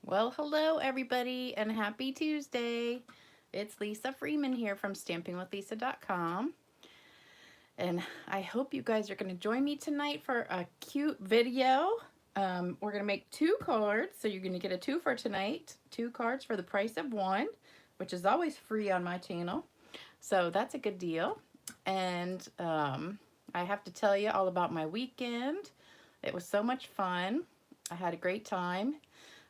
Well, hello everybody and happy Tuesday. It's Lisa Freeman here from stampingwithlisa.com. And I hope you guys are going to join me tonight for a cute video. We're going to make 2 cards, so you're going to get a 2 for tonight. 2 cards for the price of 1, which is always free on my channel. So that's a good deal. And I have to tell you all about my weekend. It was so much fun. I had a great time.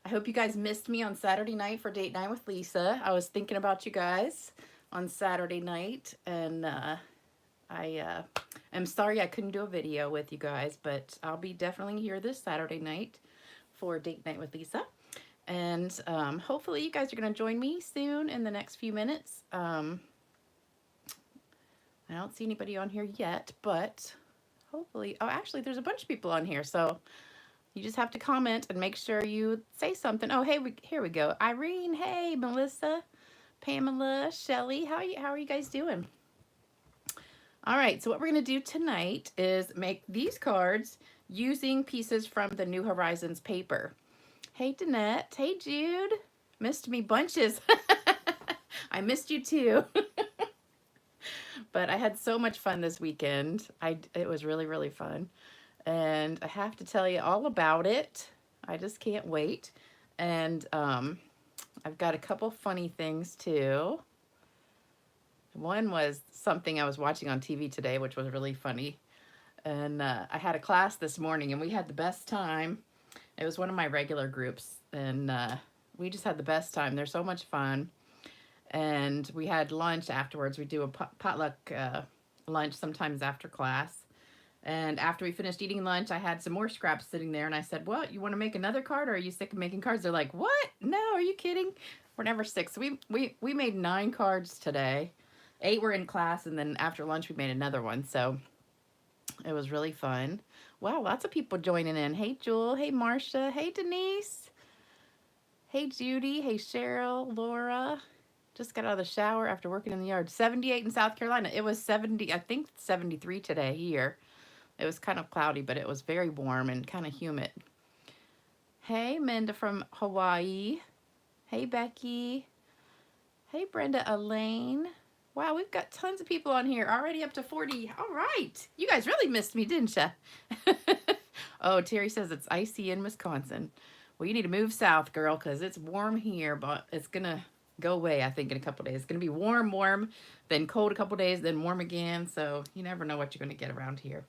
I hope you guys missed me on Saturday night for Date Night with Lisa. I was thinking about you guys on Saturday night, and I am sorry I couldn't do a video with you guys, but I'll be definitely here this Saturday night for Date Night with Lisa. And hopefully you guys are going to join me soon in the next few minutes. I don't see anybody on here yet, but hopefully, oh, actually there's a bunch of people on here, so you just have to comment and make sure you say something. Oh, hey, here we go. Irene, hey, Melissa, Pamela, Shelly, how are you guys doing? All right, so what we're gonna do tonight is make these cards using pieces from the New Horizons paper. Hey, Danette, hey, Jude, missed me bunches. I missed you too. But I had so much fun this weekend. It was really, really fun. And I have to tell you all about it. I just can't wait. And I've got a couple funny things too. One was something I was watching on TV today, which was really funny. And I had a class this morning and we had the best time. It was one of my regular groups and we just had the best time. They're so much fun. And we had lunch afterwards. We do a potluck lunch sometimes after class. And after we finished eating lunch, I had some more scraps sitting there. And I said, well, you want to make another card, or are you sick of making cards? They're like, what? No, are you kidding? We're never sick. So we made 9 cards today. 8 were in class. And then after lunch, we made another one. So it was really fun. Wow, lots of people joining in. Hey, Jewel. Hey, Marcia. Hey, Denise. Hey, Judy. Hey, Cheryl. Laura. Just got out of the shower after working in the yard. 78 in South Carolina. It was 70, I think 73 today here. It was kind of cloudy, but it was very warm and kind of humid. Hey, Minda from Hawaii. Hey, Becky. Hey, Brenda Elaine. Wow, we've got tons of people on here. Already up to 40. All right. You guys really missed me, didn't you? Oh, Terry says it's icy in Wisconsin. Well, you need to move south, girl, because it's warm here, but it's going to go away, I think, in a couple days. It's going to be warm, then cold a couple days, then warm again. So you never know what you're going to get around here.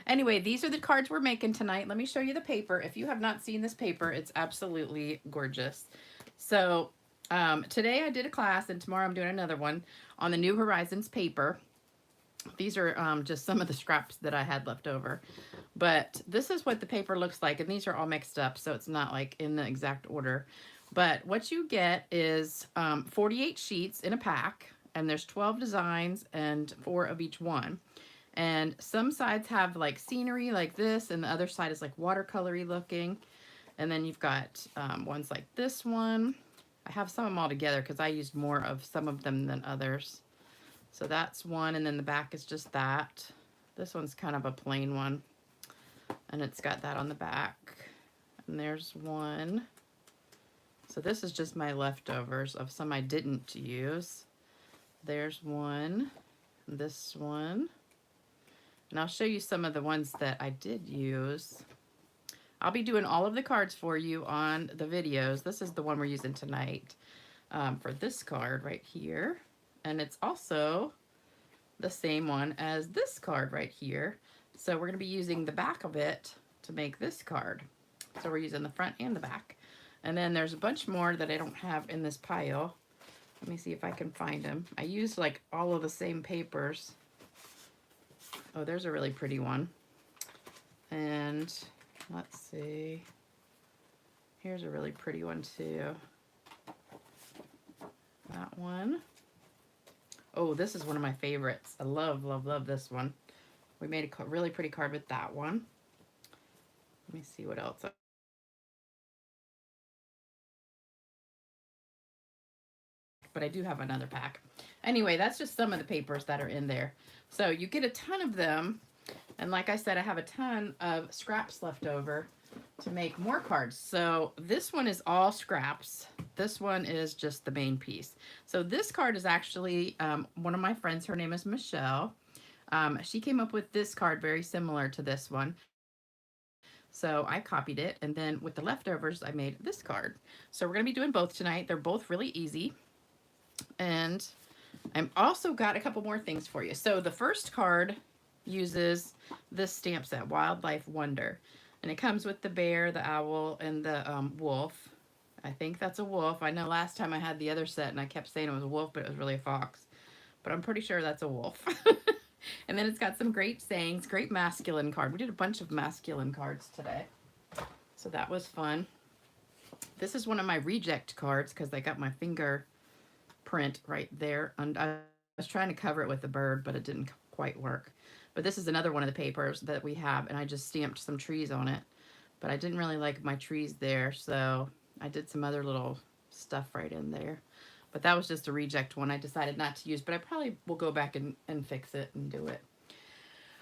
Anyway, these are the cards we're making tonight. Let me show you the paper. If you have not seen this paper, it's absolutely gorgeous. So today I did a class, and tomorrow I'm doing another one on the New Horizons paper. These are just some of the scraps that I had left over. But this is what the paper looks like, and these are all mixed up, so it's not like in the exact order. But what you get is 48 sheets in a pack, and there's 12 designs and 4 of each one. And some sides have like scenery like this, and the other side is like watercolory looking. And then you've got ones like this one. I have some of them all together because I used more of some of them than others. So that's one, and then the back is just that. This one's kind of a plain one, and it's got that on the back. And there's one. So this is just my leftovers of some I didn't use. There's one, this one. And I'll show you some of the ones that I did use. I'll be doing all of the cards for you on the videos. This is the one we're using tonight for this card right here. And it's also the same one as this card right here. So we're going to be using the back of it to make this card. So we're using the front and the back. And then there's a bunch more that I don't have in this pile. Let me see if I can find them. I used like all of the same papers. Oh, there's a really pretty one. And let's see. Here's a really pretty one too. That one. Oh, this is one of my favorites. I love, love, love this one. We made a really pretty card with that one. Let me see what else. But I do have another pack. Anyway, that's just some of the papers that are in there. So you get a ton of them. And like I said, I have a ton of scraps left over. to make more cards. So this one is all scraps. This one is just the main piece. So this card is actually one of my friends. Her name is Michelle. She came up with this card very similar to this one. So I copied it, and then with the leftovers, I made this card. So we're going to be doing both tonight. They're both really easy. And I've also got a couple more things for you. So the first card uses this stamp set, Wildlife Wonder. And it comes with the bear, the owl, and the wolf. I think that's a wolf. I know last time I had the other set and I kept saying it was a wolf, but it was really a fox. But I'm pretty sure that's a wolf. And then it's got some great sayings, great masculine card. We did a bunch of masculine cards today. So that was fun. This is one of my reject cards because I got my finger print right there. And I was trying to cover it with a bird, but it didn't quite work. But this is another one of the papers that we have, and I just stamped some trees on it. But I didn't really like my trees there, so I did some other little stuff right in there. But that was just a reject one I decided not to use, but I probably will go back and fix it and do it.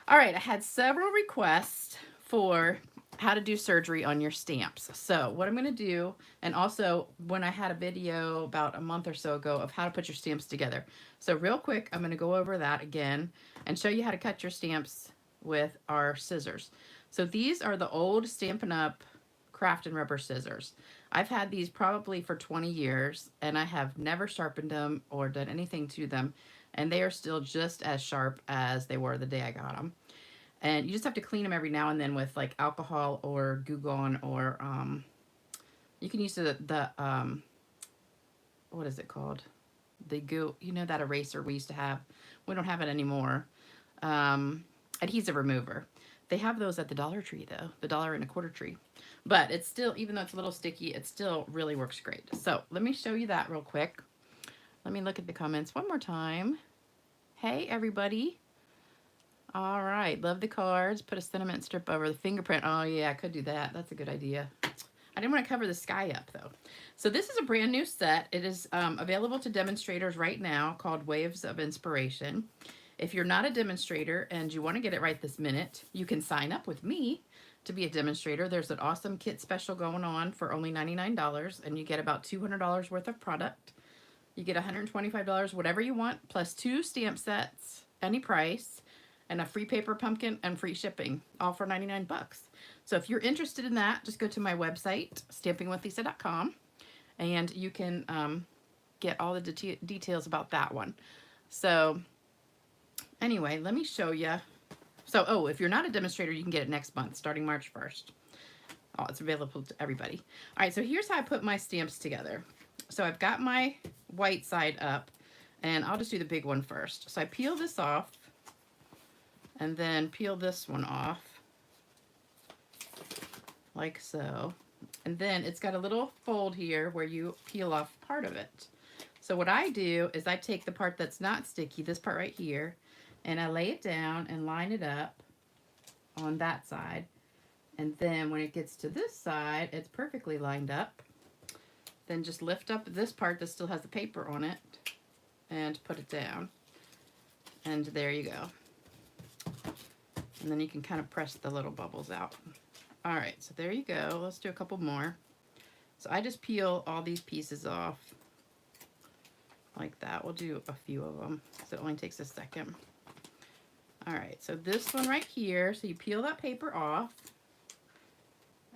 All right, I had several requests for how to do surgery on your stamps. So what I'm going to do, and also when I had a video about a month or so ago of how to put your stamps together. So real quick, I'm going to go over that again and show you how to cut your stamps with our scissors. So these are the old Stampin' Up! Craft and rubber scissors. I've had these probably for 20 years, and I have never sharpened them or done anything to them, and they are still just as sharp as they were the day I got them. And you just have to clean them every now and then with like alcohol or Goo Gone, or you can use the what is it called? The goo, you know, that eraser we used to have. We don't have it anymore. Adhesive remover. They have those at the Dollar Tree though, the $1.25 tree. But it's still, even though it's a little sticky, it still really works great. So let me show you that real quick. Let me look at the comments one more time. Hey, everybody. All right, love the cards. Put a sentiment strip over the fingerprint. Oh yeah, I could do that. That's a good idea. I didn't want to cover the sky up though. So this is a brand new set. It is available to demonstrators right now, called Waves of Inspiration. If you're not a demonstrator and you want to get it right this minute, you can sign up with me to be a demonstrator. There's an awesome kit special going on for only $99, and you get about $200 worth of product. You get $125, whatever you want, plus 2 stamp sets, any price, and a free paper pumpkin and free shipping, all for 99 bucks. So if you're interested in that, just go to my website, stampingwithlisa.com, and you can get all the details about that one. So anyway, let me show you. So, oh, if you're not a demonstrator, you can get it next month, starting March 1st. Oh, it's available to everybody. All right, so here's how I put my stamps together. So I've got my white side up, and I'll just do the big one first. So I peel this off, and then peel this one off, like so. And then it's got a little fold here where you peel off part of it. So what I do is I take the part that's not sticky, this part right here, and I lay it down and line it up on that side. And then when it gets to this side, it's perfectly lined up. Then just lift up this part that still has the paper on it and put it down. And there you go. And then you can kind of press the little bubbles out. All right, so there you go. Let's do a couple more. So I just peel all these pieces off like that. We'll do a few of them, so it only takes a second. All right, so this one right here, so you peel that paper off,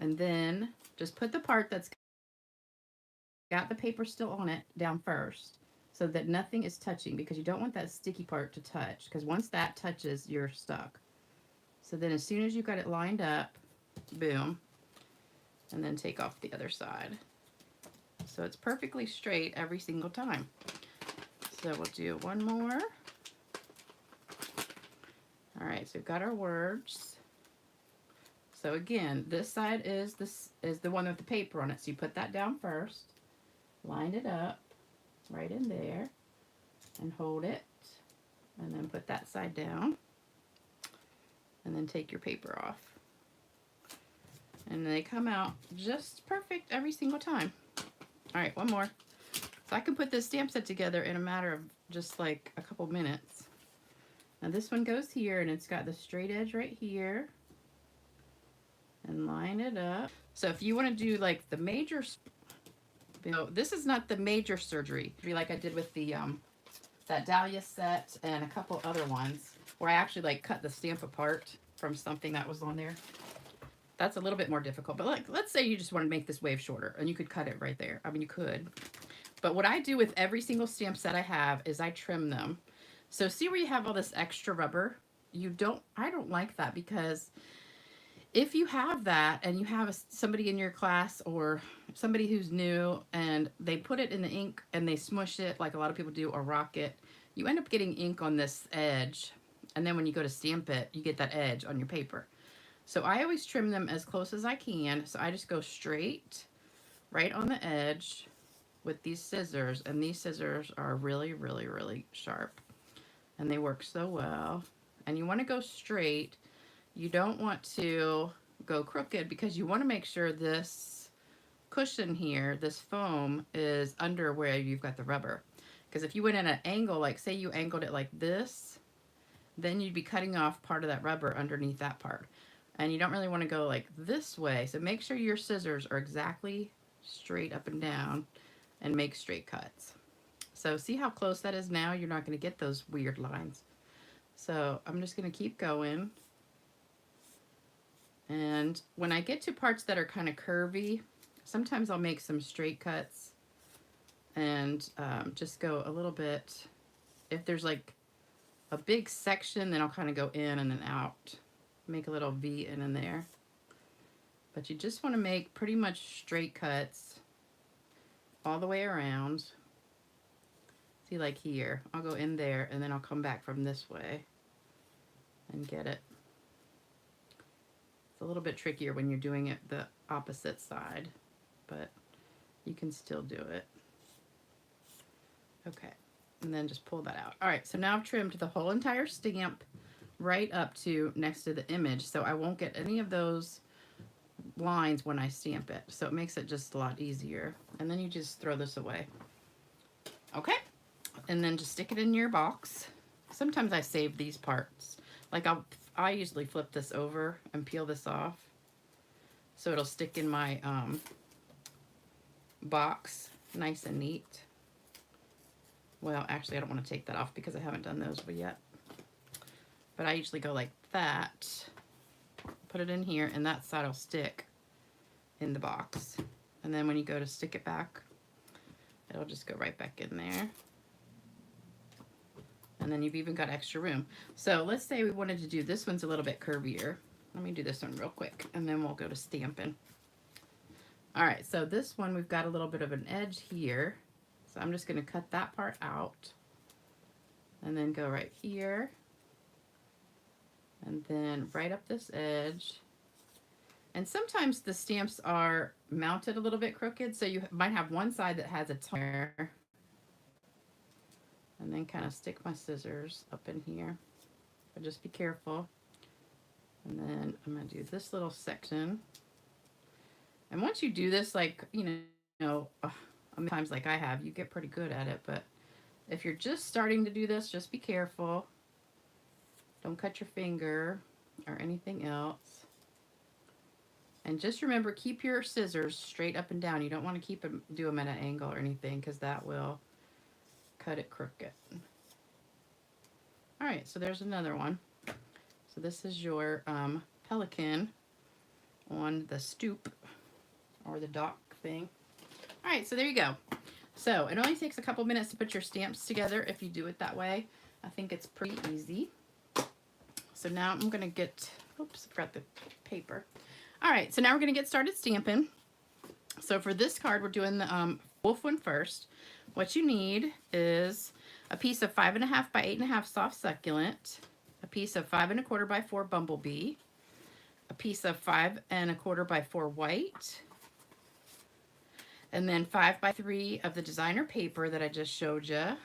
and then just put the part that's got the paper still on it down first, so that nothing is touching, because you don't want that sticky part to touch, because once that touches, you're stuck. So then as soon as you got it lined up, boom, and then take off the other side. So it's perfectly straight every single time. So we'll do one more. All right, so we've got our words. So again, this side is the one with the paper on it. So you put that down first, line it up right in there, and hold it, and then put that side down, and then take your paper off. And they come out just perfect every single time. All right, one more. So I can put this stamp set together in a matter of just like a couple minutes. Now this one goes here, and it's got the straight edge right here. And line line it up. So if you want to do like the major, this is not the major surgery like I did with the that Dahlia set and a couple other ones where I actually like cut the stamp apart from something that was on there. That's a little bit more difficult, but like, let's say you just want to make this wave shorter and you could cut it right there. I mean, you could, but what I do with every single stamp set I have is I trim them. So see where you have all this extra rubber? I don't like that, because if you have that and you have somebody in your class or somebody who's new and they put it in the ink and they smush it like a lot of people do or rock it, you end up getting ink on this edge. And then when you go to stamp it, you get that edge on your paper. So I always trim them as close as I can. So I just go straight right on the edge with these scissors. And these scissors are really, really, really sharp. And they work so well. And you want to go straight. You don't want to go crooked, because you want to make sure this cushion here, this foam, is under where you've got the rubber. Because if you went at an angle, like say you angled it like this, then you'd be cutting off part of that rubber underneath that part. And you don't really want to go like this way. So make sure your scissors are exactly straight up and down and make straight cuts. So see how close that is now? You're not going to get those weird lines. So I'm just going to keep going. And when I get to parts that are kind of curvy, sometimes I'll make some straight cuts and just go a little bit. If there's like a big section, then I'll kind of go in and then out. Make a little V in and there. But you just want to make pretty much straight cuts all the way around. See, like here, I'll go in there and then I'll come back from this way and get it. It's a little bit trickier when you're doing it the opposite side, but you can still do it. Okay, and then just pull that out. All right, so now I've trimmed the whole entire stamp right up to next to the image, so I won't get any of those lines when I stamp it. So it makes it just a lot easier. And then you just throw this away. Okay, and then just stick it in your box. Sometimes I save these parts. Like I usually flip this over and peel this off, so it'll stick in my box nice and neat. Well, actually, I don't want to take that off because I haven't done those yet. But I usually go like that, put it in here, and that side will stick in the box. And then when you go to stick it back, it'll just go right back in there. And then you've even got extra room. So let's say we wanted to do, this one's a little bit curvier. Let me do this one real quick, and then we'll go to stamping. All right, so this one, we've got a little bit of an edge here. So I'm just gonna cut that part out and then go right here. And then right up this edge. And sometimes the stamps are mounted a little bit crooked, so you might have one side that has a tear. And then kind of stick my scissors up in here, but just be careful. And then I'm gonna do this little section. And once you do this, like, you know, many times like I have, you get pretty good at it. But if you're just starting to do this, just be careful. Don't cut your finger or anything else. And just remember, keep your scissors straight up and down. You don't want to do them at an angle or anything, because that will cut it crooked. All right, so there's another one. So this is your pelican on the stoop or the dock thing. All right, so there you go. So it only takes a couple minutes to put your stamps together if you do it that way. I think it's pretty easy. So now I'm gonna get, oops, I forgot the paper. All right, so now we're gonna get started stamping. So for this card, we're doing the wolf one first. What you need is a piece of 5.5 by 8.5 soft succulent, a piece of 5 1/4 by 4 bumblebee, a piece of 5 1/4 by 4 white, and then 5 by 3 of the designer paper that I just showed you,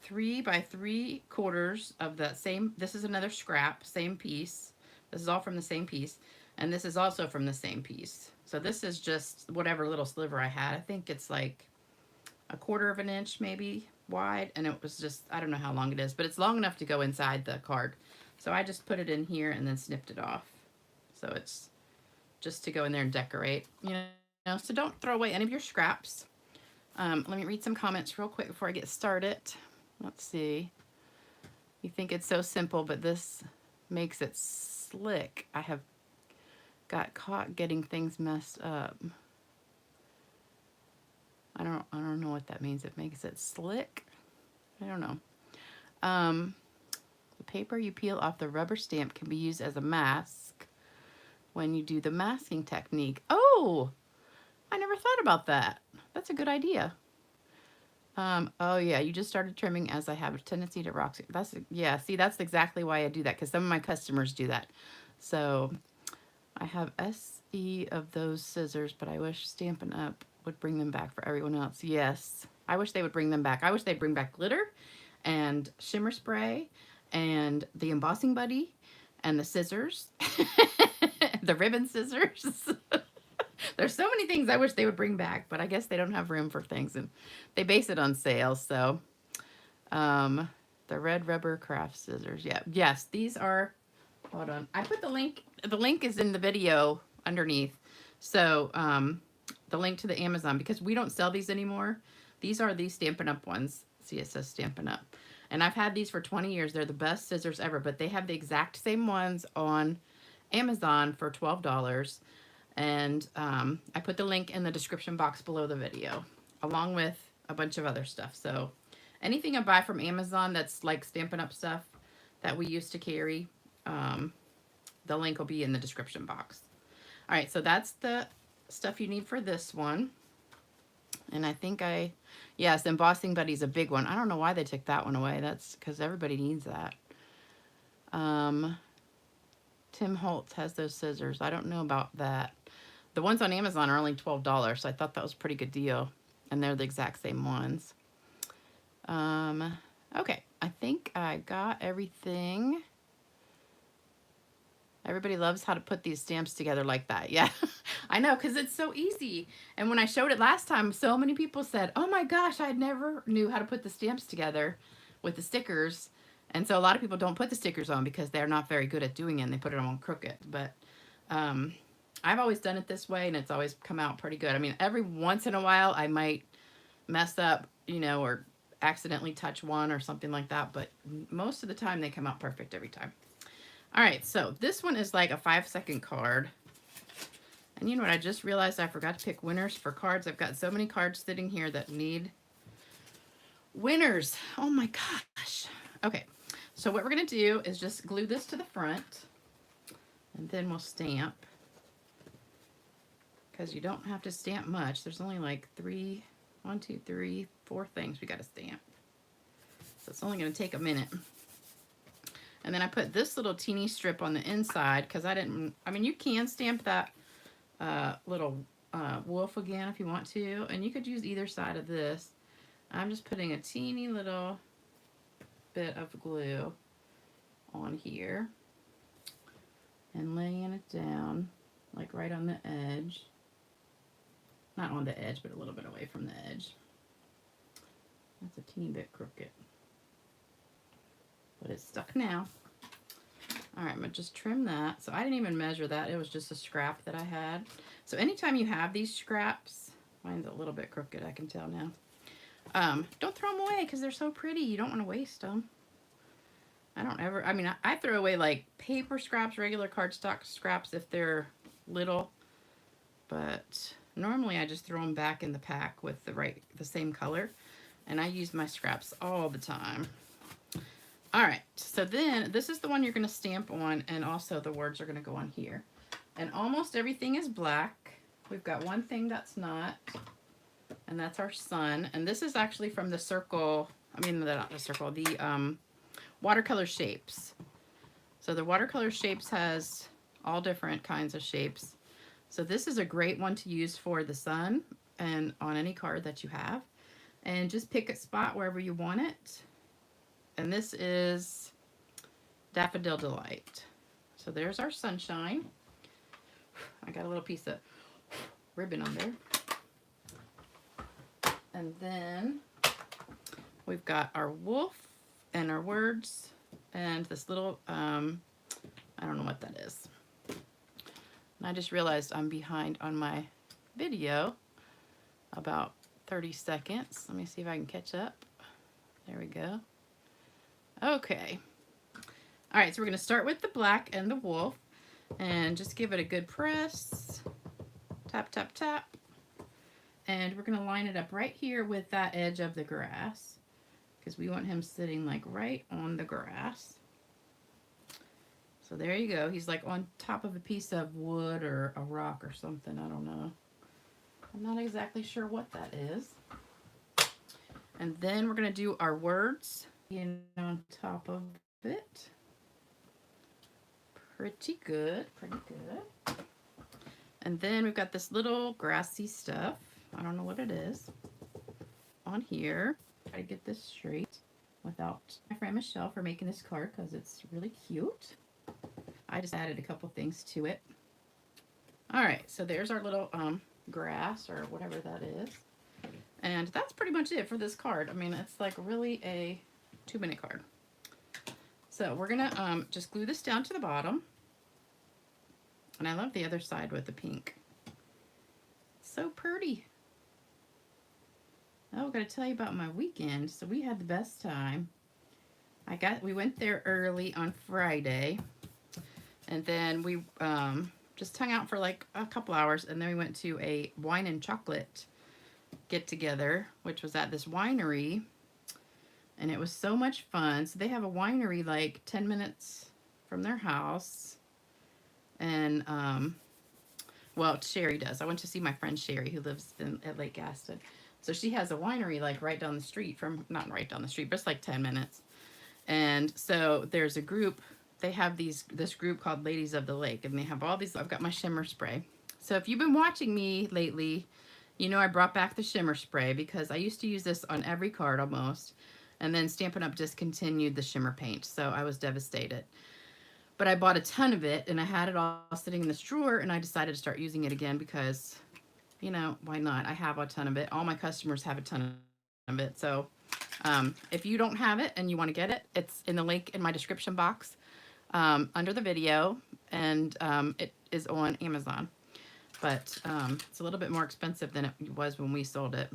3 by 3/4 of the same, this is another scrap, same piece. This is all from the same piece, and this is also from the same piece. So this is just whatever little sliver I had. I think it's like 1/4 of an inch maybe wide, and it was just, I don't know how long it is, but it's long enough to go inside the card. So I just put it in here and then snipped it off. So it's just to go in there and decorate, you know, so don't throw away any of your scraps. Let me read some comments real quick before I get started. Let's see. You think it's so simple, but this makes it slick. I have got caught getting things messed up. I don't know what that means. It makes it slick. I don't know. The paper you peel off the rubber stamp can be used as a mask when you do the masking technique. Oh, I never thought about that. That's a good idea. Oh yeah, you just started trimming as I have a tendency to rock. That's, yeah, see, that's exactly why I do that, because some of my customers do that. So I have SE of those scissors, but I wish Stampin' Up would bring them back for everyone else. Yes, I wish they would bring them back. I wish they'd bring back glitter and shimmer spray and the embossing buddy and the scissors, the ribbon scissors. There's so many things I wish they would bring back, but I guess they don't have room for things, and they base it on sales. So the red rubber craft scissors. Yeah, yes, these are, hold on, I put the link is in the video underneath. So the link to the Amazon, because we don't sell these anymore. These are these Stampin' Up ones. See, it says Stampin' Up. And I've had these for 20 years. They're the best scissors ever, but they have the exact same ones on Amazon for $12. And I put the link in the description box below the video, along with a bunch of other stuff. So anything I buy from Amazon that's like Stampin' Up stuff that we used to carry, the link will be in the description box. All right, so that's the stuff you need for this one. And I think yes, embossing buddy's a big one. I don't know why they took that one away. That's because everybody needs that. Tim Holtz has those scissors. I don't know about that. The ones on Amazon are only $12, so I thought that was a pretty good deal. And they're the exact same ones. Okay, I think I got everything. Everybody loves how to put these stamps together like that. Yeah, I know, because it's so easy. And when I showed it last time, so many people said, oh my gosh, I never knew how to put the stamps together with the stickers. And so a lot of people don't put the stickers on because they're not very good at doing it, and they put it on crooked. But I've always done it this way, and it's always come out pretty good. I mean, every once in a while, I might mess up, you know, or accidentally touch one or something like that. But most of the time, they come out perfect every time. All right, so this one is like a 5-second card. And you know what? I just realized I forgot to pick winners for cards. I've got so many cards sitting here that need winners. Oh my gosh. Okay, so what we're going to do is just glue this to the front. And then we'll stamp. Because you don't have to stamp much. There's only like 4 things we got to stamp. So it's only going to take a minute. And then I put this little teeny strip on the inside because I mean, you can stamp that little wolf again if you want to. And you could use either side of this. I'm just putting a teeny little bit of glue on here. And laying it down, like right on the edge. Not on the edge, but a little bit away from the edge. That's a teeny bit crooked. But it's stuck now. All right, I'm gonna just trim that. So I didn't even measure that. It was just a scrap that I had. So anytime you have these scraps, mine's a little bit crooked, I can tell now. Don't throw them away because they're so pretty. You don't want to waste them. I mean, I throw away like paper scraps, regular cardstock scraps if they're little. But normally I just throw them back in the pack with the same color. And I use my scraps all the time. All right, so then this is the one you're going to stamp on, and also the words are going to go on here. And almost everything is black. We've got one thing that's not, and that's our sun. And this is actually from the circle, not the circle, the watercolor shapes. So the watercolor shapes has all different kinds of shapes. So this is a great one to use for the sun and on any card that you have. And just pick a spot wherever you want it. And this is Daffodil Delight. So there's our sunshine. I got a little piece of ribbon on there. And then we've got our wolf and our words and this little, I don't know what that is. I just realized I'm behind on my video about 30 seconds. Let me see if I can catch up. There we go. Okay. All right, so we're going to start with the black and the wolf and just give it a good press. Tap, tap, tap. And we're going to line it up right here with that edge of the grass because we want him sitting like right on the grass. So there you go. He's like on top of a piece of wood or a rock or something. I don't know. I'm not exactly sure what that is. And then we're going to do our words on top of it. Pretty good, pretty good. And then we've got this little grassy stuff. I don't know what it is. On here. Try to get this straight without my friend Michelle for making this card because it's really cute. I just added a couple things to it. All right, so there's our little grass or whatever that is. And that's pretty much it for this card. I mean, it's like really a 2-minute card. So we're gonna just glue this down to the bottom. And I love the other side with the pink. So pretty. Oh, I gotta tell you about my weekend. So we had the best time. We went there early on Friday. And then we just hung out for like a couple hours. And then we went to a wine and chocolate get together, which was at this winery. And it was so much fun. So they have a winery like 10 minutes from their house. And, well, Sherry does. I went to see my friend Sherry who lives at Lake Gaston. So she has a winery like right down the street from, not right down the street, but it's like 10 minutes. And so there's a group, they have this group called Ladies of the Lake. And they have all these, I've got my shimmer spray. So if you've been watching me lately, you know I brought back the shimmer spray because I used to use this on every card almost. And then Stampin' Up! Discontinued the shimmer paint, so I was devastated. But I bought a ton of it, and I had it all sitting in this drawer, and I decided to start using it again because, you know, why not? I have a ton of it. All my customers have a ton of it. So if you don't have it and you want to get it, it's in the link in my description box under the video, and it is on Amazon. But it's a little bit more expensive than it was when we sold it.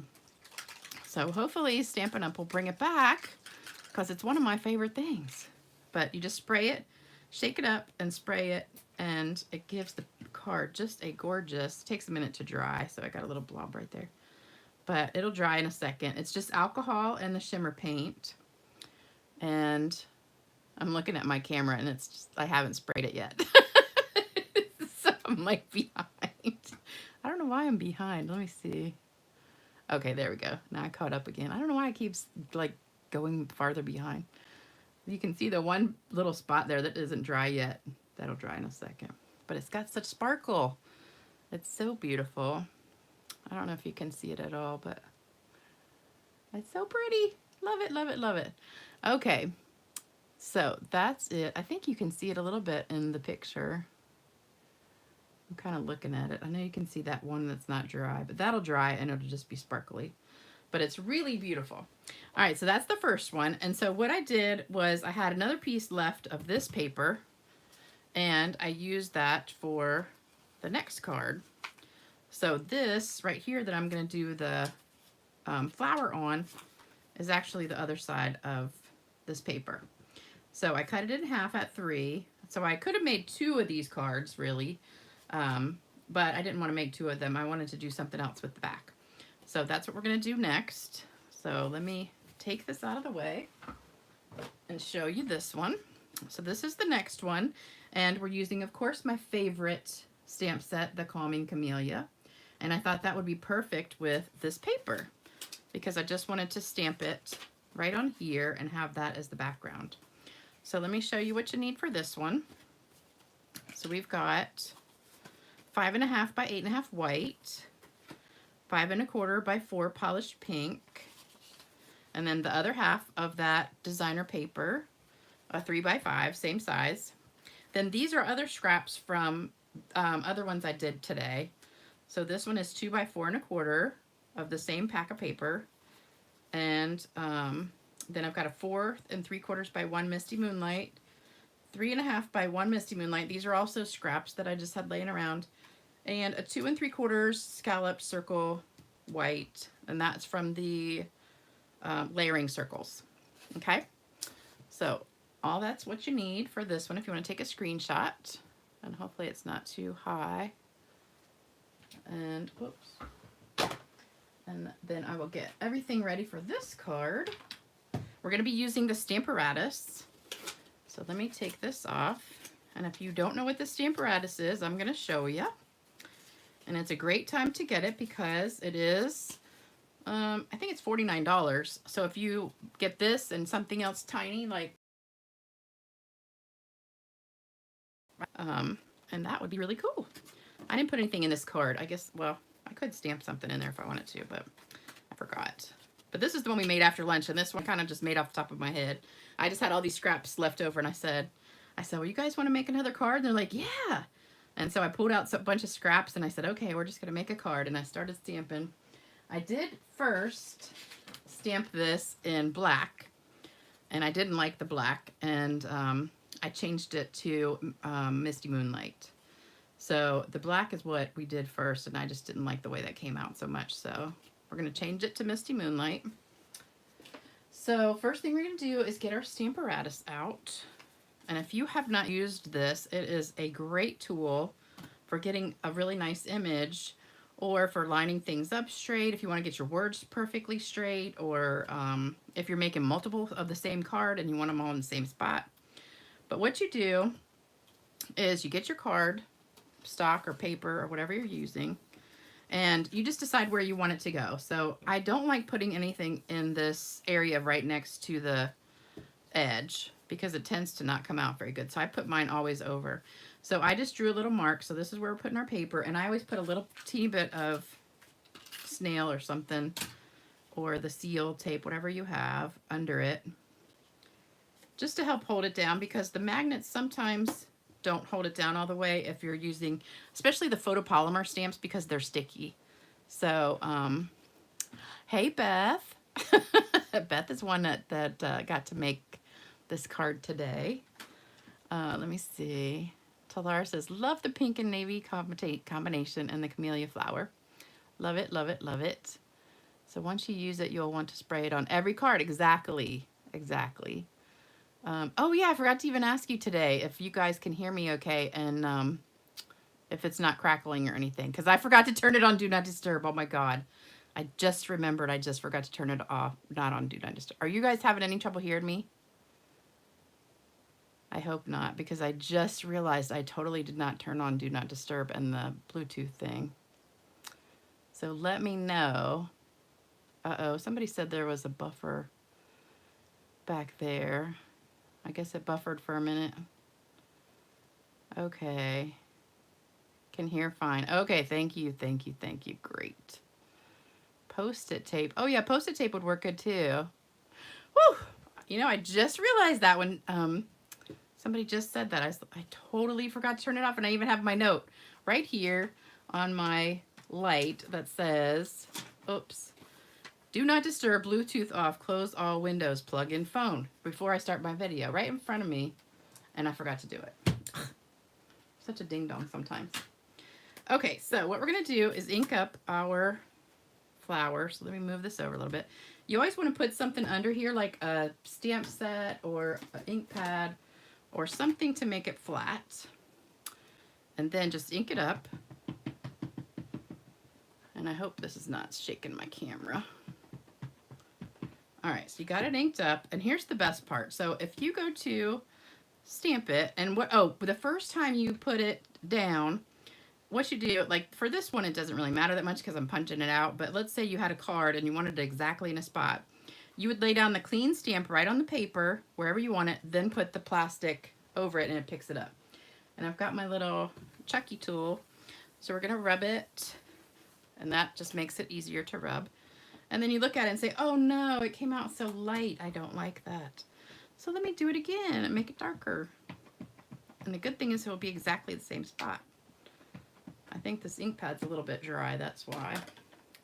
So hopefully Stampin' Up! Will bring it back because it's one of my favorite things. But you just spray it, shake it up, and spray it, and it gives the card just a gorgeous, takes a minute to dry, so I got a little blob right there. But it'll dry in a second. It's just alcohol and the shimmer paint. And I'm looking at my camera, and it's just, I haven't sprayed it yet. So I'm like behind. I don't know why I'm behind. Let me see. Okay, there we go. Now I caught up again. I don't know why I keep like going farther behind. You can see the one little spot there that isn't dry yet. That'll dry in a second. But it's got such sparkle. It's so beautiful. I don't know if you can see it at all, but it's so pretty. Love it, love it, love it. Okay, so that's it. I think you can see it a little bit in the picture. I'm kind of looking at it. I know you can see that one that's not dry, but that'll dry and it'll just be sparkly. But it's really beautiful. All right, so that's the first one. And so what I did was I had another piece left of this paper, and I used that for the next card. So this right here that I'm going to do the flower on is actually the other side of this paper. So I cut it in half at 3. So I could have made 2 of these cards, really. But I didn't want to make 2 of them. I wanted to do something else with the back. So that's what we're going to do next. So let me take this out of the way and show you this one. So this is the next one. And we're using, of course, my favorite stamp set, the Calming Camellia. And I thought that would be perfect with this paper because I just wanted to stamp it right on here and have that as the background. So let me show you what you need for this one. So we've got 5.5 by 8.5 white, 5 1/4 by 4 polished pink, and then the other half of that designer paper, a 3 by 5, same size. Then these are other scraps from other ones I did today. So this one is 2 by 4 1/4 of the same pack of paper, and then I've got a 4 3/4 by 1 Misty Moonlight, 3.5 by 1 Misty Moonlight. These are also scraps that I just had laying around. and a 2 3/4 scalloped circle white, and that's from the layering circles. Okay, so all that's what you need for this one if you want to take a screenshot, and hopefully it's not too high. And whoops. And then I will get everything ready for this card. We're going to be using the Stamparatus. So let me take this off. And if you don't know what the Stamparatus is, I'm going to show you. And it's a great time to get it because it is, I think it's $49. So if you get this and something else tiny, like, and that would be really cool. I didn't put anything in this card. I guess, well, I could stamp something in there if I wanted to, but I forgot. But this is the one we made after lunch, and this one kind of just made off the top of my head. I just had all these scraps left over, and I said, well, you guys want to make another card? And they're like, yeah. And so I pulled out a bunch of scraps, and I said, okay, we're just going to make a card. And I started stamping. I did first stamp this in black, and I didn't like the black, and I changed it to Misty Moonlight. So the black is what we did first, and I just didn't like the way that came out so much. So we're going to change it to Misty Moonlight. So first thing we're going to do is get our Stamparatus out. And if you have not used this, it is a great tool for getting a really nice image, or for lining things up straight if you want to get your words perfectly straight, or if you're making multiple of the same card and you want them all in the same spot. But what you do is you get your card stock or paper or whatever you're using, and you just decide where you want it to go. So I don't like putting anything in this area right next to the edge because it tends to not come out very good. So I put mine always over. So I just drew a little mark. So this is where we're putting our paper, and I always put a little teeny bit of snail or something, or the seal tape, whatever you have, under it, just to help hold it down, because the magnets sometimes don't hold it down all the way if you're using, especially the photopolymer stamps, because they're sticky. So, hey, Beth. Beth is one that got to make this card today. Let me see. Talara says, love the pink and navy combination and the camellia flower. Love it, love it, love it. So once you use it, you'll want to spray it on every card. Exactly, exactly. Oh yeah, I forgot to even ask you today if you guys can hear me okay, and if it's not crackling or anything, because I forgot to turn it on Do Not Disturb. Oh my God. I just remembered I just forgot to turn it off, not on Do Not Disturb. Are you guys having any trouble hearing me? I hope not, because I just realized I totally did not turn on Do Not Disturb and the Bluetooth thing. So let me know. Uh-oh, somebody said there was a buffer back there. I guess it buffered for a minute. Okay. Can hear fine. Okay, thank you, thank you, thank you. Great. Post-it tape. Oh yeah, post-it tape would work good too. Woo! You know, I just realized that when somebody just said that. I totally forgot to turn it off, and I even have my note right here on my light that says, oops, do not disturb, Bluetooth off, close all windows, plug in phone, before I start my video, right in front of me, and I forgot to do it. Such a ding-dong sometimes. Okay, so what we're going to do is ink up our flower. So let me move this over a little bit. You always want to put something under here, like a stamp set or an ink pad or something to make it flat. And then just ink it up. And I hope this is not shaking my camera. All right, so you got it inked up, and here's the best part. So if you go to stamp it, and the first time you put it down, what you do, like for this one, it doesn't really matter that much because I'm punching it out, but let's say you had a card and you wanted it exactly in a spot. You would lay down the clean stamp right on the paper, wherever you want it, then put the plastic over it and it picks it up. And I've got my little chuckie tool, so we're gonna rub it, and that just makes it easier to rub. And then you look at it and say, oh no, it came out so light, I don't like that. So let me do it again and make it darker. And the good thing is it will be exactly the same spot. I think this ink pad's a little bit dry, that's why.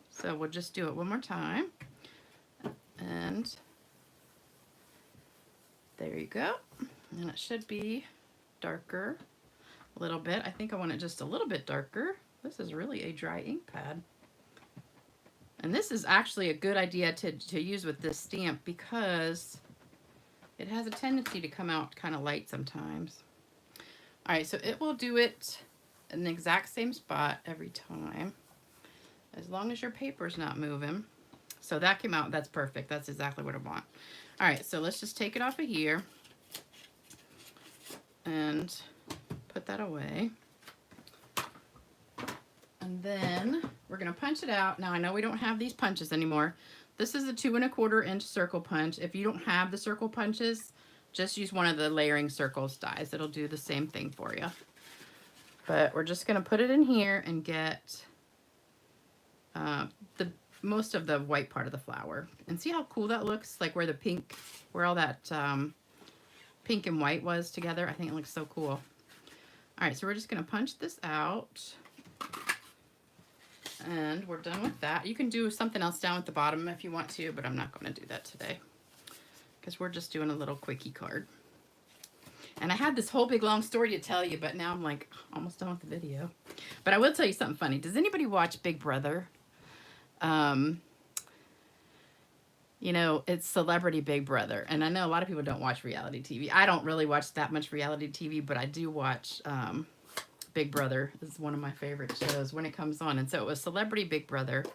So we'll just do it one more time. And there you go. And it should be darker a little bit. I think I want it just a little bit darker. This is really a dry ink pad. And this is actually a good idea to use with this stamp because it has a tendency to come out kind of light sometimes. All right, so it will do it in the exact same spot every time, as long as your paper's not moving. So that came out, that's perfect. That's exactly what I want. All right, so let's just take it off of here and put that away. And then we're gonna punch it out. Now I know we don't have these punches anymore. This is a 2 1/4 inch circle punch. If you don't have the circle punches, just use one of the layering circles dies. It'll do the same thing for you. But we're just gonna put it in here and get the most of the white part of the flower. And see how cool that looks? Like where the pink, where all that pink and white was together. I think it looks so cool. All right, so we're just gonna punch this out. And we're done with that. You can do something else down at the bottom if you want to, but I'm not going to do that today because we're just doing a little quickie card. And I had this whole big long story to tell you, but now I'm like almost done with the video. But I will tell you something funny. Does anybody watch Big Brother? You know, it's Celebrity Big Brother. And I know a lot of people don't watch reality TV. I don't really watch that much reality TV, but I do watch Big Brother. This is one of my favorite shows when it comes on. And so it was Celebrity Big Brother.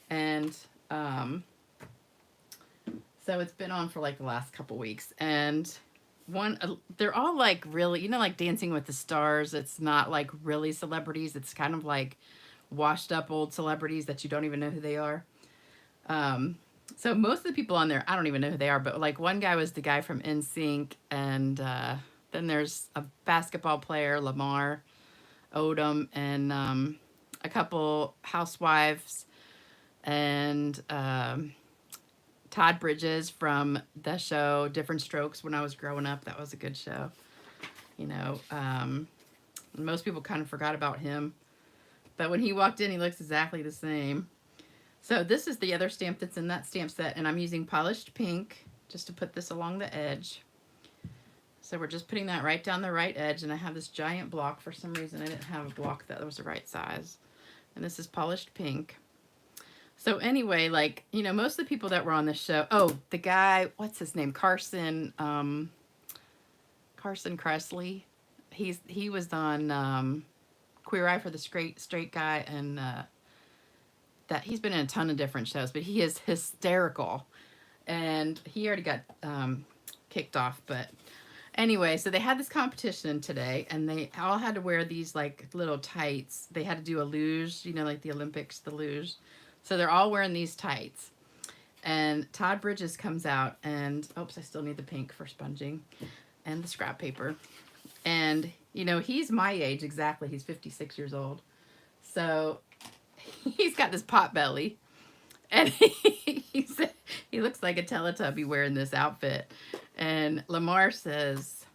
And so it's been on for like the last couple weeks. And they're all like really, you know, like Dancing with the Stars. It's not like really celebrities. It's kind of like washed up old celebrities that you don't even know who they are. So most of the people on there, I don't even know who they are, but like one guy was the guy from NSYNC, and then there's a basketball player, Lamar Odom, and a couple housewives, and Todd Bridges from the show Different Strokes when I was growing up. That was a good show. You know, most people kind of forgot about him, but when he walked in, he looks exactly the same. So this is the other stamp that's in that stamp set, and I'm using polished pink just to put this along the edge. So we're just putting that right down the right edge, and I have this giant block. For some reason, I didn't have a block that was the right size. And this is polished pink. So anyway, like, you know, most of the people that were on this show, oh, the guy, what's his name? Carson Kressley. He was on Queer Eye for the Straight Guy, and that he's been in a ton of different shows, but he is hysterical. And he already got kicked off, but anyway, so they had this competition today, and they all had to wear these like little tights. They had to do a luge, you know, like the Olympics, the luge. So they're all wearing these tights. And Todd Bridges comes out, and oops, I still need the pink for sponging and the scrap paper. And, you know, he's my age exactly. He's 56 years old. So he's got this pot belly. And he looks like a Teletubby wearing this outfit. And Lamar says,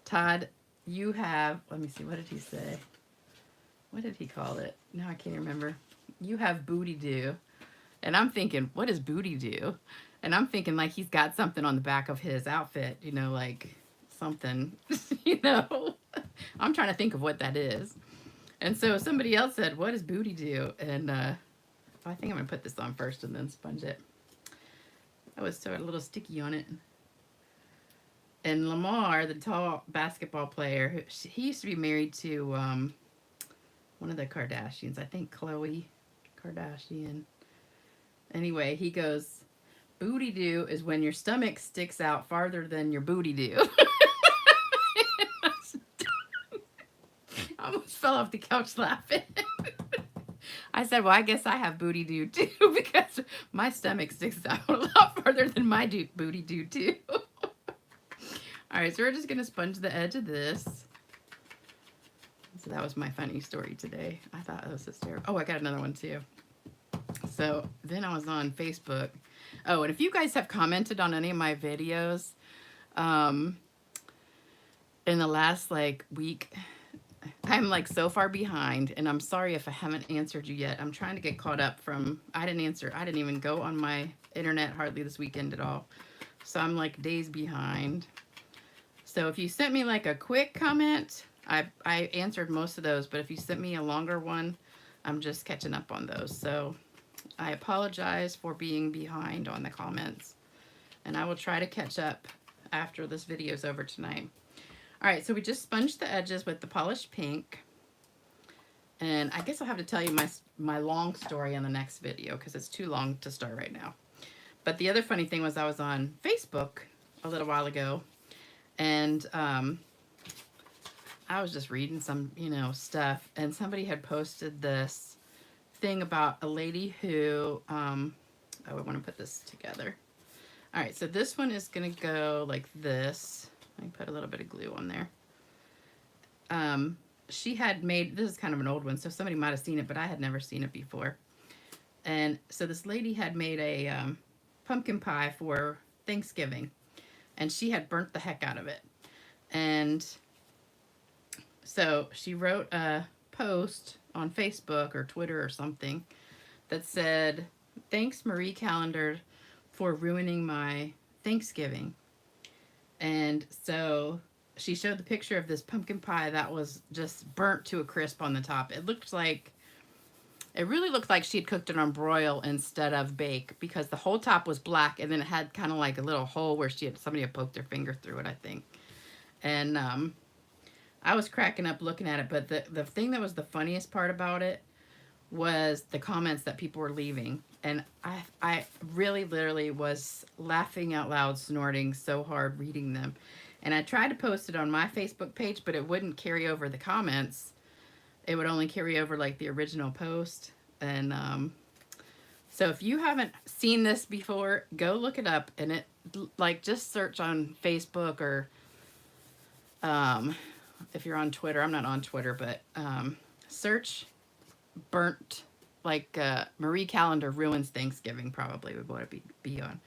Todd, you have, let me see, what did he say? What did he call it? No, I can't remember. You have booty do. And I'm thinking, what does booty do? And I'm thinking like he's got something on the back of his outfit, you know, like something, you know. I'm trying to think of what that is. And so somebody else said, what does booty do? And I think I'm going to put this on first and then sponge it. That was so a little sticky on it. And Lamar, the tall basketball player, he used to be married to one of the Kardashians. I think Khloe Kardashian. Anyway, he goes, booty do is when your stomach sticks out farther than your booty do. I almost fell off the couch laughing. I said, well, I guess I have booty do too, because my stomach sticks out a lot farther than my booty do too. All right, so we're just going to sponge the edge of this. So that was my funny story today. I thought it was hysterical. Oh, I got another one too. So then I was on Facebook. Oh, and if you guys have commented on any of my videos in the last like week, I'm like so far behind, and I'm sorry if I haven't answered you yet. I'm trying to get caught up from, I didn't even go on my internet hardly this weekend at all. So I'm like days behind. So if you sent me like a quick comment, I answered most of those, but if you sent me a longer one, I'm just catching up on those. So I apologize for being behind on the comments, and I will try to catch up after this video is over tonight. All right, so we just sponged the edges with the polished pink. And I guess I'll have to tell you my long story in the next video because it's too long to start right now. But the other funny thing was I was on Facebook a little while ago, and I was just reading some, stuff, and somebody had posted this thing about a lady who, oh, I want to put this together. All right, so this one is going to go like this. Let me put a little bit of glue on there. She had made, this is kind of an old one, so somebody might have seen it, but I had never seen it before. And so this lady had made a pumpkin pie for Thanksgiving, and she had burnt the heck out of it. And so she wrote a post on Facebook or Twitter or something that said, "Thanks, Marie Calendar, for ruining my Thanksgiving." And so she showed the picture of this pumpkin pie that was just burnt to a crisp on the top. It really looked like she had cooked it on broil instead of bake, because the whole top was black, and then it had kind of like a little hole where somebody had poked their finger through it, I think. And I was cracking up looking at it, but the thing that was the funniest part about it was the comments that people were leaving. And I really literally was laughing out loud, snorting so hard reading them. And I tried to post it on my Facebook page, but it wouldn't carry over the comments. It would only carry over like the original post. And so if you haven't seen this before, go look it up. And just search on Facebook, or if you're on Twitter. I'm not on Twitter, but search burnt, Marie Calendar ruins Thanksgiving, probably would want to be on.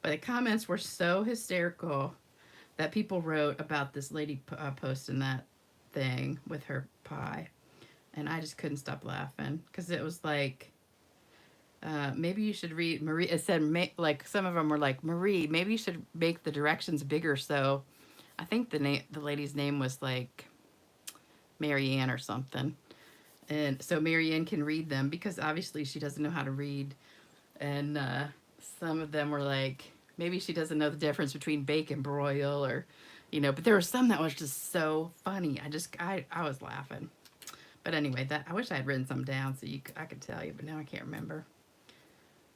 But the comments were so hysterical that people wrote about this lady posting that thing with her pie. And I just couldn't stop laughing, because it was like, maybe you should read Marie. It said, like, some of them were like, "Marie, maybe you should make the directions bigger." So I think the lady's name was like Marianne or something. And so Marianne can read them, because obviously she doesn't know how to read. And some of them were like, maybe she doesn't know the difference between bake and broil, or, but there were some that was just so funny. I was laughing. But anyway, I wish I had written some down so I could tell you, but now I can't remember.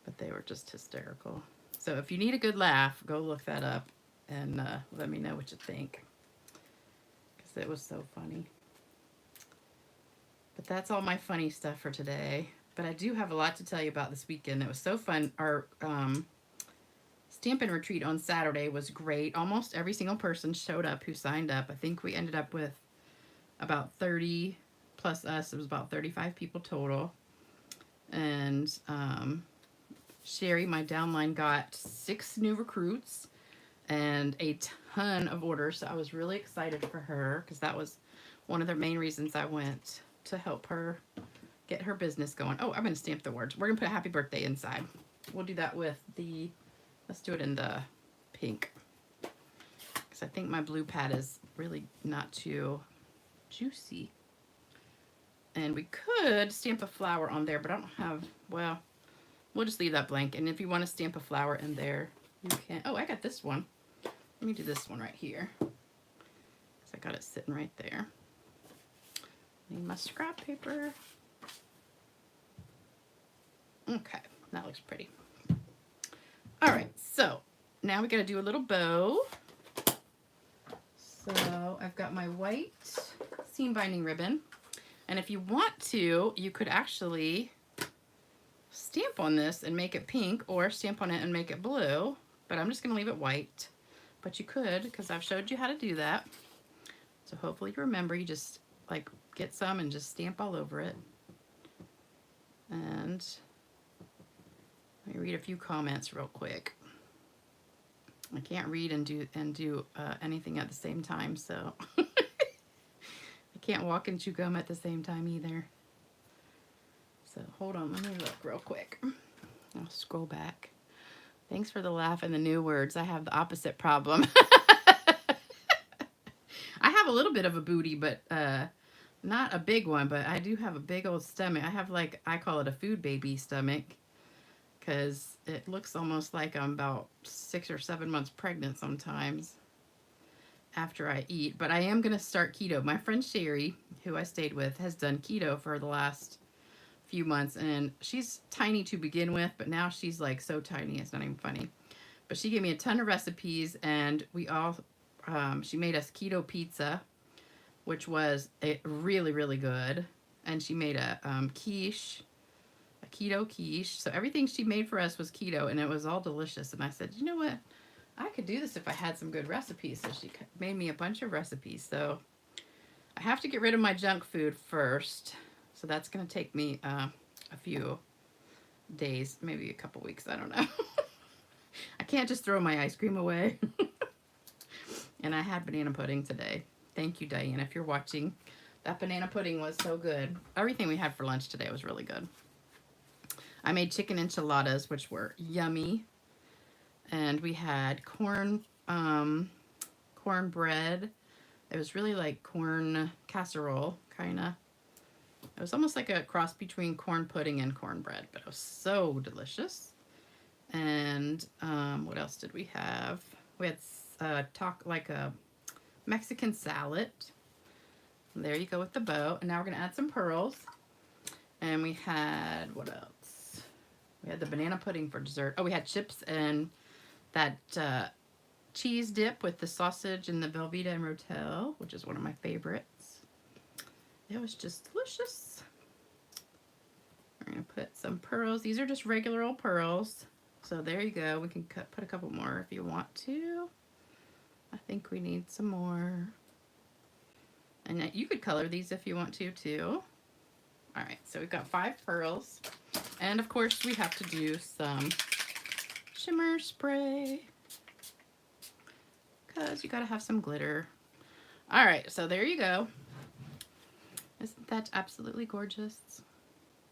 But they were just hysterical. So if you need a good laugh, go look that up and let me know what you think, because it was so funny. But that's all my funny stuff for today. But I do have a lot to tell you about this weekend. It was so fun. Our Stampin' Retreat on Saturday was great. Almost every single person showed up who signed up. I think we ended up with about 30 plus us. It was about 35 people total. And Sherry, my downline, got 6 new recruits and a ton of orders. So I was really excited for her, because that was one of the main reasons I went, to help her get her business going. Oh, I'm going to stamp the words. We're going to put happy birthday inside. We'll do that with let's do it in the pink, because I think my blue pad is really not too juicy. And we could stamp a flower on there, but I don't have, well, we'll just leave that blank. And if you want to stamp a flower in there, you can. Oh, I got this one. Let me do this one right here, because I got it sitting right there. Need my scrap paper. Okay, that looks pretty. All right, so now we got to do a little bow. So I've got my white seam binding ribbon. And if you want to, you could actually stamp on this and make it pink, or stamp on it and make it blue. But I'm just going to leave it white. But you could, because I've showed you how to do that. So hopefully you remember, you just like get some and just stamp all over it. And let me read a few comments real quick. I can't read and do anything at the same time, so I can't walk and chew gum at the same time either. So hold on, let me look real quick. I'll scroll back. Thanks for the laugh and the new words. I have the opposite problem. I have a little bit of a booty, but not a big one, but I do have a big old stomach. I have like, I call it a food baby stomach because it looks almost like I'm about 6 or 7 months pregnant sometimes after I eat. But I am going to start keto. My friend Sherry, who I stayed with, has done keto for the last few months, and she's tiny to begin with, but now she's like so tiny it's not even funny. But she gave me a ton of recipes, and we all she made us keto pizza, which was really, really good. And she made a quiche, a keto quiche. So everything she made for us was keto, and it was all delicious. And I said, you know what? I could do this if I had some good recipes. So she made me a bunch of recipes. So I have to get rid of my junk food first. So that's going to take me a few days, maybe a couple weeks. I don't know. I can't just throw my ice cream away. And I had banana pudding today. Thank you, Diane, if you're watching. That banana pudding was so good. Everything we had for lunch today was really good. I made chicken enchiladas, which were yummy. And we had cornbread. It was really like corn casserole, kind of. It was almost like a cross between corn pudding and cornbread, but it was so delicious. And what else did we have? We had like a Mexican salad. And there you go with the bow. And now we're going to add some pearls. And we had, what else? We had the banana pudding for dessert. Oh, we had chips and that cheese dip with the sausage and the Velveeta and Rotel, which is one of my favorites. It was just delicious. We're going to put some pearls. These are just regular old pearls. So there you go. We can put a couple more if you want to. I think we need some more. And you could color these if you want to too. All right, so we've got 5 pearls. And of course we have to do some shimmer spray because you gotta have some glitter. All right, so there you go. Isn't that absolutely gorgeous?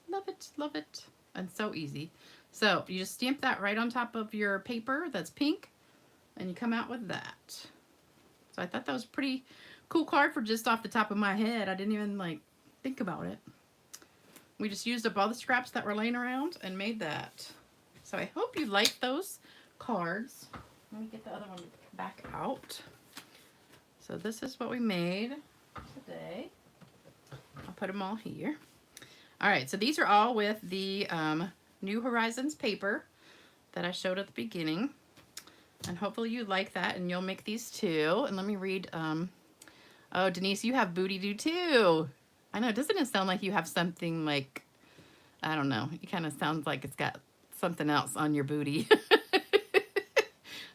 Love it, love it. And so easy. So you just stamp that right on top of your paper that's pink, and you come out with that. So I thought that was a pretty cool card for just off the top of my head. I didn't even like think about it. We just used up all the scraps that were laying around and made that. So I hope you like those cards. Let me get the other one back out. So this is what we made today. I'll put them all here. All right, so these are all with the New Horizons paper that I showed at the beginning. And hopefully you like that and you'll make these too. And let me read, oh, Denise, you have booty do too. I know, doesn't it sound like you have something like, I don't know, it kind of sounds like it's got something else on your booty.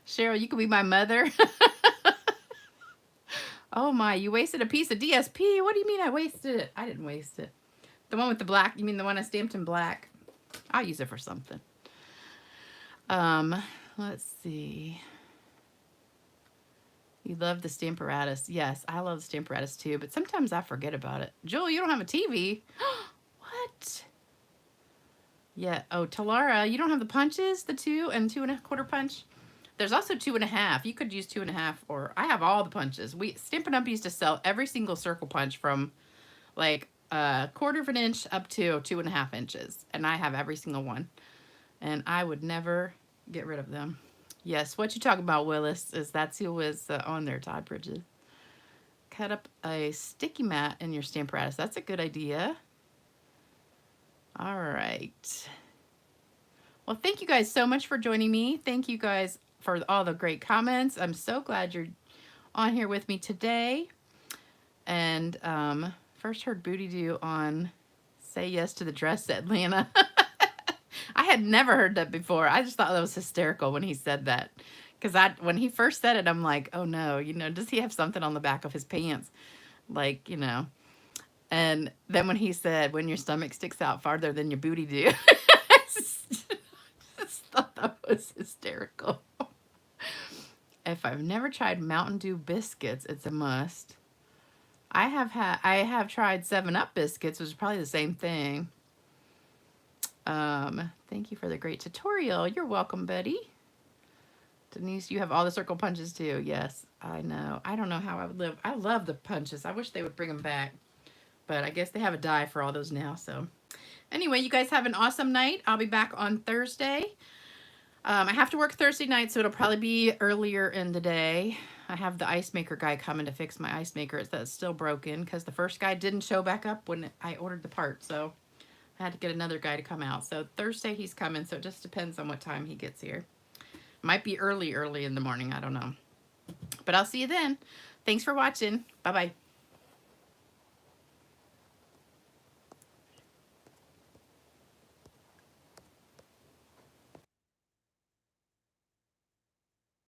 Cheryl, you could be my mother. Oh my, you wasted a piece of DSP. What do you mean I wasted it? I didn't waste it. The one with the black, you mean the one I stamped in black? I'll use it for something. Let's see. You love the Stamparatus. Yes, I love the Stamparatus too, but sometimes I forget about it. Jewel, you don't have a TV. What? Yeah. Oh, Talara, you don't have the punches, the 2 and 2 1/4 punch? There's also 2 1/2. You could use 2 1/2, or I have all the punches. Stampin' Up used to sell every single circle punch from like a 1/4 of an inch up to 2 1/2 inches. And I have every single one. And I would never get rid of them. Yes, what you talking about, Willis, is that's who was on there, Todd Bridges. Cut up a sticky mat in your Stamparatus. That's a good idea. All right. Well, thank you guys so much for joining me. Thank you guys for all the great comments. I'm so glad you're on here with me today. And first heard Booty Do on Say Yes to the Dress, said Lana. I had never heard that before. I just thought that was hysterical when he said that. Because when he first said it, I'm like, oh no, you know, does he have something on the back of his pants? Like, you know. And then when he said, when your stomach sticks out farther than your booty do. I just thought that was hysterical. If I've never tried Mountain Dew biscuits, it's a must. I have tried 7 Up biscuits, which is probably the same thing. Thank you for the great tutorial. You're welcome, Betty. Denise, you have all the circle punches too. Yes, I know. I don't know how I would live. I love the punches. I wish they would bring them back. But I guess they have a die for all those now. So anyway, you guys have an awesome night. I'll be back on Thursday. I have to work Thursday night, so it'll probably be earlier in the day. I have the ice maker guy coming to fix my ice maker. That's still broken because the first guy didn't show back up when I ordered the part. So I had to get another guy to come out. So Thursday he's coming, so it just depends on what time he gets here. Might be early in the morning. I don't know. But I'll see you then. Thanks for watching. Bye-bye.